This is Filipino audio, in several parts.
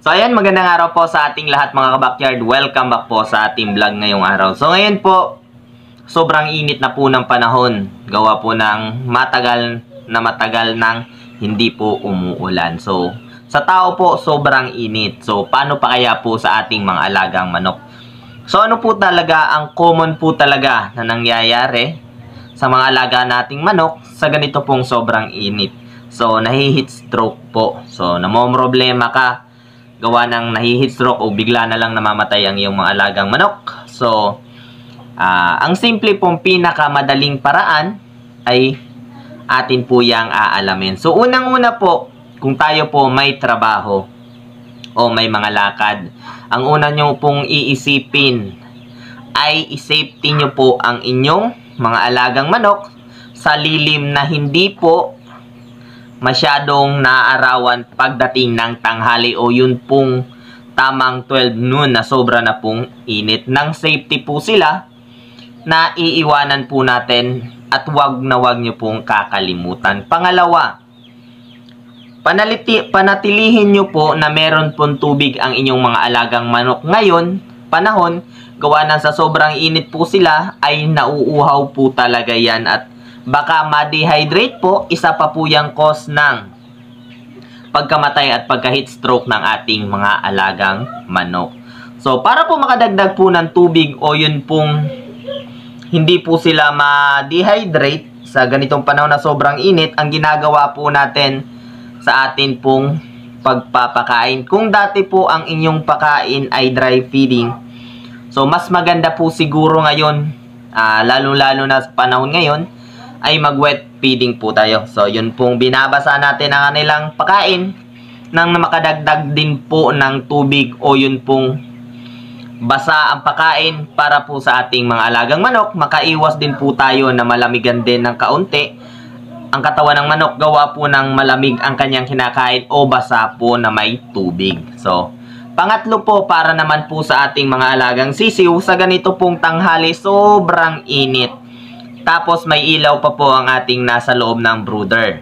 So ayan, magandang araw po sa ating lahat mga kabakyard. Welcome back po sa ating vlog ngayong araw. So ngayon po, sobrang init na po ng panahon. Gawa po ng matagal nang hindi po umuulan. So sa tao po, sobrang init. So paano pa kaya po sa ating mga alagang manok? So ano po talaga ang common po talaga na nangyayari sa mga alaga nating manok sa ganito pong sobrang init? So nahi-heat stroke po. So namomroblema ka gawa ng nahi-heat stroke o bigla na lang namamatay ang iyong mga alagang manok. So, ang simple pong pinakamadaling paraan ay atin po yang aalamin. So, unang-una po, kung tayo po may trabaho o may mga lakad, ang una nyo pong iisipin ay i-safety nyo po ang inyong mga alagang manok sa lilim na hindi po masyadong naaarawan pagdating ng tanghali o yun pong tamang 12 noon na sobra na pong init. Nang safety po sila na iiwanan po natin at wag na wag nyo pong kakalimutan. Pangalawa, panatilihin nyo po na meron pong tubig ang inyong mga alagang manok ngayon, panahon, gawa na sa sobrang init po sila ay nauuhaw po talaga yan at baka ma-dehydrate po, isa pa po yung cause ng pagkamatay at pagka-heat stroke ng ating mga alagang manok. So, para po makadagdag po ng tubig o yun pong hindi po sila ma-dehydrate sa ganitong panahon na sobrang init, ang ginagawa po natin sa atin pong pagpapakain. Kung dati po ang inyong pakain ay dry feeding, so mas maganda po siguro ngayon, lalo-lalo na sa panahon ngayon, ay mag-wet feeding po tayo. So, yun pong binabasa natin ang kanilang pakain nang makadagdag din po ng tubig o yun pong basa ang pakain para po sa ating mga alagang manok. Makaiwas din po tayo na malamigan din ng kaunti ang katawan ng manok gawa po ng malamig ang kanyang kinakain o basa po na may tubig. So, pangatlo po, para naman po sa ating mga alagang sisiw, sa ganito pong tanghali, sobrang init. Tapos may ilaw pa po ang ating nasa loob ng brooder.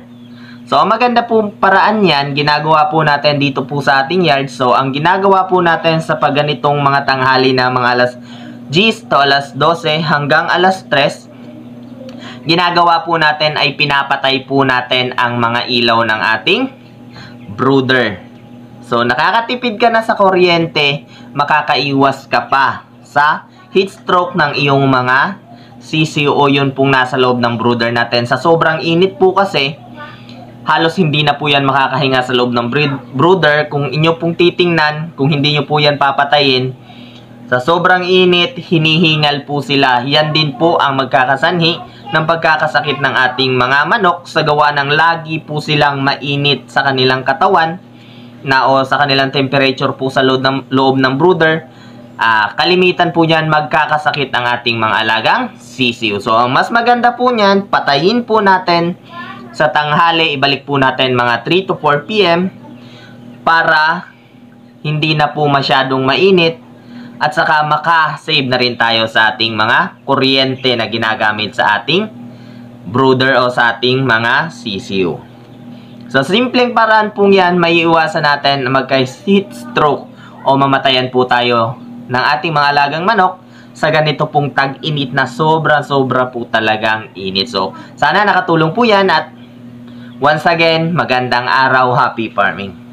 So, ang maganda po paraan yan, ginagawa po natin dito po sa ating yard. So, ang ginagawa po natin sa pagganitong mga tanghali na mga alas 10 to alas 12 hanggang alas 3, ginagawa po natin ay pinapatay po natin ang mga ilaw ng ating brooder. So, nakakatipid ka na sa kuryente, makakaiwas ka pa sa heat stroke ng iyong mga sisiw o yun pong nasa loob ng brooder natin. Sa sobrang init po kasi, halos hindi na po yan makakahinga sa loob ng brooder. Kung inyo pong titingnan, kung hindi nyo po yan papatayin, sa sobrang init, hinihingal po sila. Yan din po ang magkakasanhi ng pagkakasakit ng ating mga manok sa gawa ng lagi po silang mainit sa kanilang katawan na o sa kanilang temperature po sa loob ng brooder. Kalimitan po niyan magkakasakit ang ating mga alagang sisiw. So, ang mas maganda po niyan, patayin po natin sa tanghali, ibalik po natin mga 3 to 4 p.m. para hindi na po masyadong mainit at saka makasave na rin tayo sa ating mga kuryente na ginagamit sa ating brooder o sa ating mga sisiw. So, simpleng paraan po yan, may iwasan natin na magka-heat stroke o mamatayan po tayo ng ating mga alagang manok sa ganito pong tag-init na sobra-sobra po talagang init. So, sana nakatulong po yan at once again, magandang araw, happy farming!